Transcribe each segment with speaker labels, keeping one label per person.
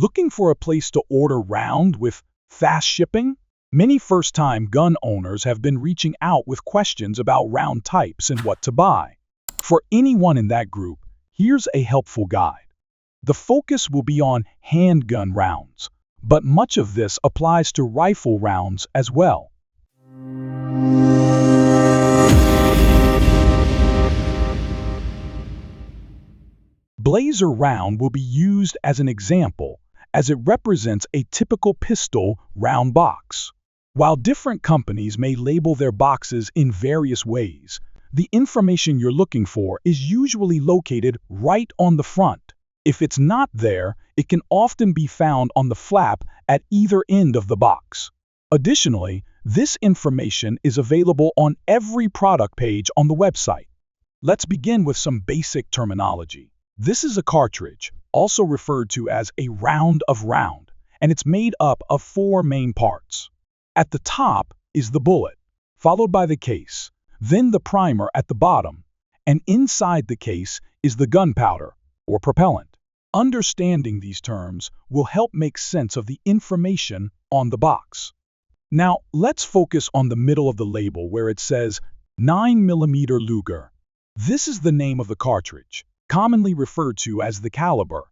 Speaker 1: Looking for a place to order round with fast shipping? Many first-time gun owners have been reaching out with questions about round types and what to buy. For anyone in that group, here's a helpful guide. The focus will be on handgun rounds, but much of this applies to rifle rounds as well. Blazer round will be used as an example, as it represents a typical pistol round box. While different companies may label their boxes in various ways, the information you're looking for is usually located right on the front. If it's not there, it can often be found on the flap at either end of the box. Additionally, this information is available on every product page on the website. Let's begin with some basic terminology. This is a cartridge, also referred to as a round of round, and it's made up of 4 main parts. At the top is the bullet, followed by the case, then the primer at the bottom, and inside the case is the gunpowder, or propellant. Understanding these terms will help make sense of the information on the box. Now, let's focus on the middle of the label where it says 9mm Luger. This is the name of the cartridge, commonly referred to as the caliber.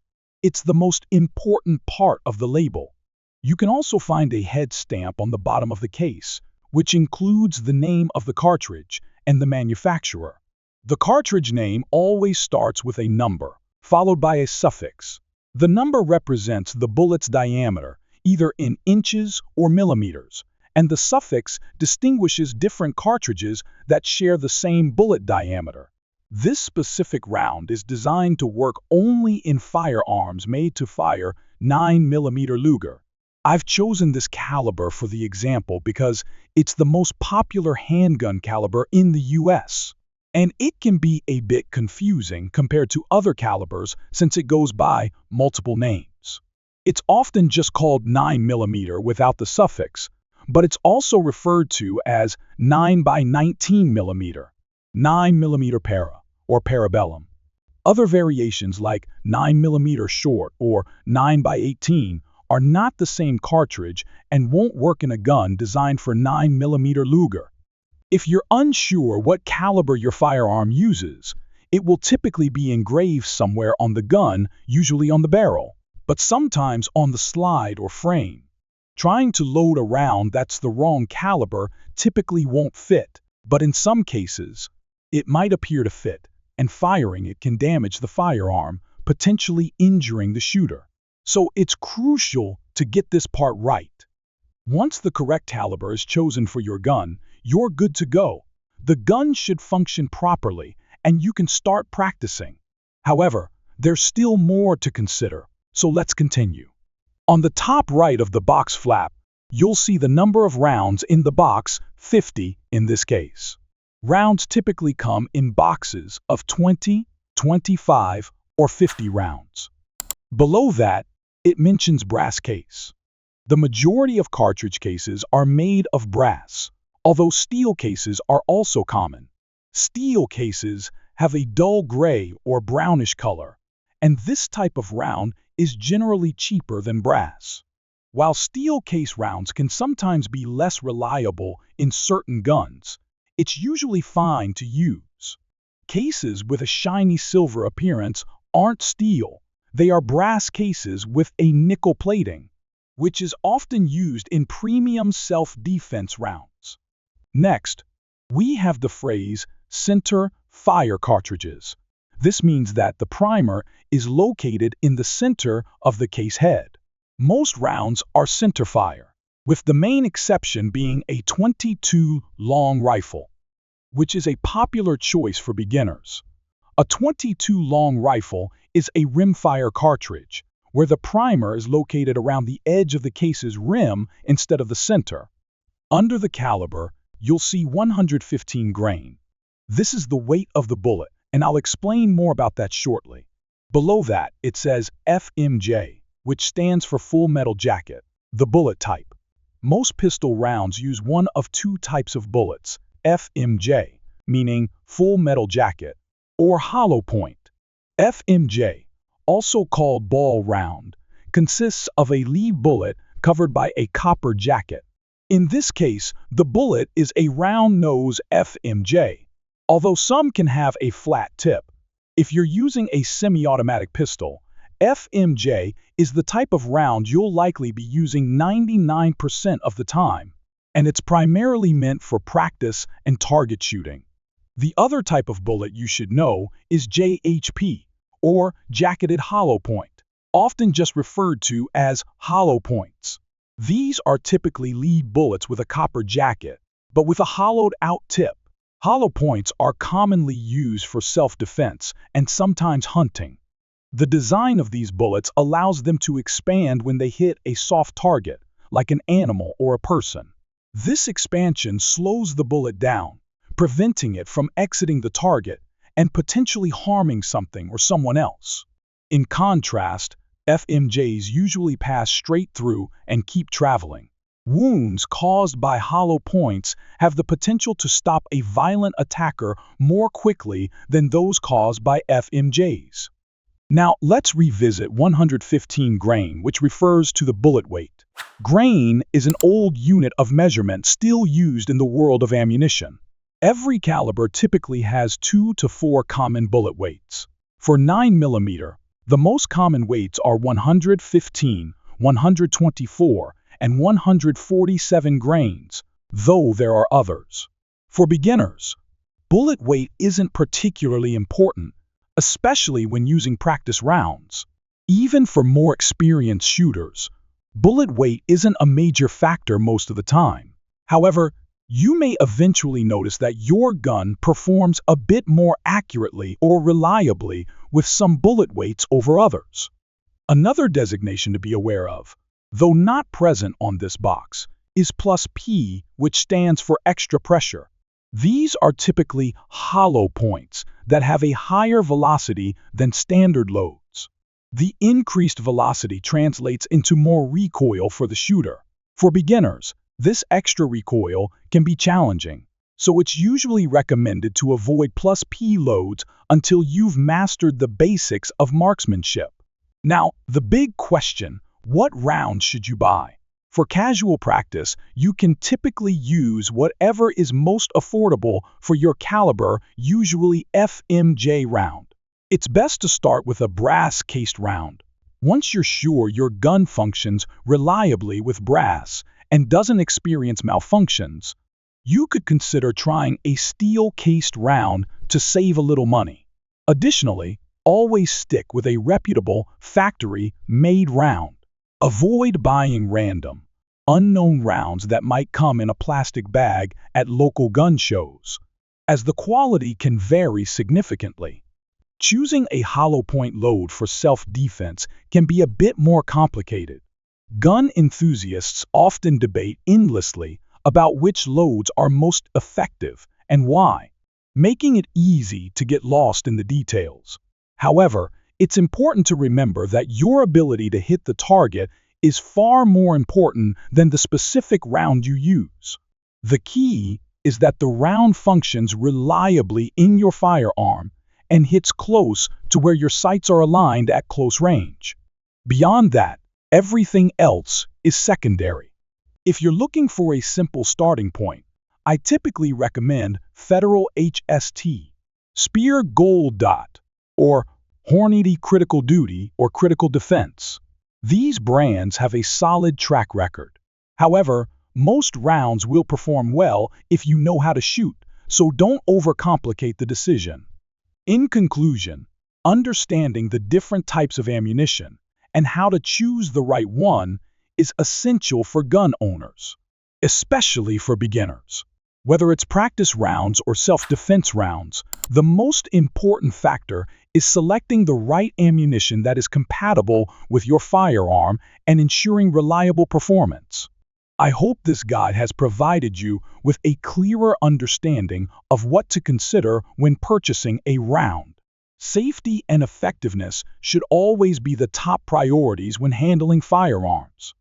Speaker 1: It's the most important part of the label. You can also find a head stamp on the bottom of the case, which includes the name of the cartridge and the manufacturer. The cartridge name always starts with a number, followed by a suffix. The number represents the bullet's diameter, either in inches or millimeters, and the suffix distinguishes different cartridges that share the same bullet diameter. This specific round is designed to work only in firearms made to fire 9mm Luger. I've chosen this caliber for the example because it's the most popular handgun caliber in the US, and it can be a bit confusing compared to other calibers since it goes by multiple names. It's often just called 9mm without the suffix, but it's also referred to as 9x19mm, 9mm para, or parabellum. Other variations like 9mm short or 9x18 are not the same cartridge and won't work in a gun designed for 9mm Luger. If you're unsure what caliber your firearm uses, it will typically be engraved somewhere on the gun, usually on the barrel, but sometimes on the slide or frame. Trying to load a round that's the wrong caliber typically won't fit, but in some cases, it might appear to fit, and firing it can damage the firearm, potentially injuring the shooter. So it's crucial to get this part right. Once the correct caliber is chosen for your gun, you're good to go. The gun should function properly, and you can start practicing. However, there's still more to consider, so let's continue. On the top right of the box flap, you'll see the number of rounds in the box, 50 in this case. Rounds typically come in boxes of 20, 25, or 50 rounds. Below that, it mentions brass case. The majority of cartridge cases are made of brass, although steel cases are also common. Steel cases have a dull gray or brownish color, and this type of round is generally cheaper than brass. While steel case rounds can sometimes be less reliable in certain guns, it's usually fine to use. Cases with a shiny silver appearance aren't steel. They are brass cases with a nickel plating, which is often used in premium self-defense rounds. Next, we have the phrase center fire cartridges. This means that the primer is located in the center of the case head. Most rounds are center fire, with the main exception being a .22 long rifle, which is a popular choice for beginners. A .22 long rifle is a rimfire cartridge, where the primer is located around the edge of the case's rim instead of the center. Under the caliber, you'll see 115 grain. This is the weight of the bullet, and I'll explain more about that shortly. Below that, it says FMJ, which stands for full metal jacket, the bullet type. Most pistol rounds use one of 2 types of bullets, FMJ, meaning full metal jacket, or hollow point. FMJ, also called ball round, consists of a lead bullet covered by a copper jacket. In this case, the bullet is a round-nose FMJ, although some can have a flat tip. If you're using a semi-automatic pistol, FMJ is the type of round you'll likely be using 99% of the time, and it's primarily meant for practice and target shooting. The other type of bullet you should know is JHP, or jacketed hollow point, often just referred to as hollow points. These are typically lead bullets with a copper jacket, but with a hollowed-out tip. Hollow points are commonly used for self-defense and sometimes hunting. The design of these bullets allows them to expand when they hit a soft target, like an animal or a person. This expansion slows the bullet down, preventing it from exiting the target and potentially harming something or someone else. In contrast, FMJs usually pass straight through and keep traveling. Wounds caused by hollow points have the potential to stop a violent attacker more quickly than those caused by FMJs. Now, let's revisit 115 grain, which refers to the bullet weight. Grain is an old unit of measurement still used in the world of ammunition. Every caliber typically has 2 to 4 common bullet weights. For 9mm, the most common weights are 115, 124, and 147 grains, though there are others. For beginners, bullet weight isn't particularly important, especially when using practice rounds. Even for more experienced shooters, bullet weight isn't a major factor most of the time. However, you may eventually notice that your gun performs a bit more accurately or reliably with some bullet weights over others. Another designation to be aware of, though not present on this box, is +P, which stands for extra pressure. These are typically hollow points that have a higher velocity than standard loads. The increased velocity translates into more recoil for the shooter. For beginners, this extra recoil can be challenging, so it's usually recommended to avoid +P loads until you've mastered the basics of marksmanship. Now, the big question, what rounds should you buy? For casual practice, you can typically use whatever is most affordable for your caliber, usually FMJ round. It's best to start with a brass-cased round. Once you're sure your gun functions reliably with brass and doesn't experience malfunctions, you could consider trying a steel-cased round to save a little money. Additionally, always stick with a reputable, factory-made round. Avoid buying random, unknown rounds that might come in a plastic bag at local gun shows, as the quality can vary significantly. Choosing a hollow point load for self-defense can be a bit more complicated. Gun enthusiasts often debate endlessly about which loads are most effective and why, making it easy to get lost in the details. However, it's important to remember that your ability to hit the target is far more important than the specific round you use. The key is that the round functions reliably in your firearm and hits close to where your sights are aligned at close range. Beyond that, everything else is secondary. If you're looking for a simple starting point, I typically recommend Federal HST, Speer Gold Dot, or Hornady Critical Duty or Critical Defense. These brands have a solid track record. However, most rounds will perform well if you know how to shoot, so don't overcomplicate the decision. In conclusion, understanding the different types of ammunition and how to choose the right one is essential for gun owners, especially for beginners. Whether it's practice rounds or self-defense rounds, the most important factor is selecting the right ammunition that is compatible with your firearm and ensuring reliable performance. I hope this guide has provided you with a clearer understanding of what to consider when purchasing a round. Safety and effectiveness should always be the top priorities when handling firearms.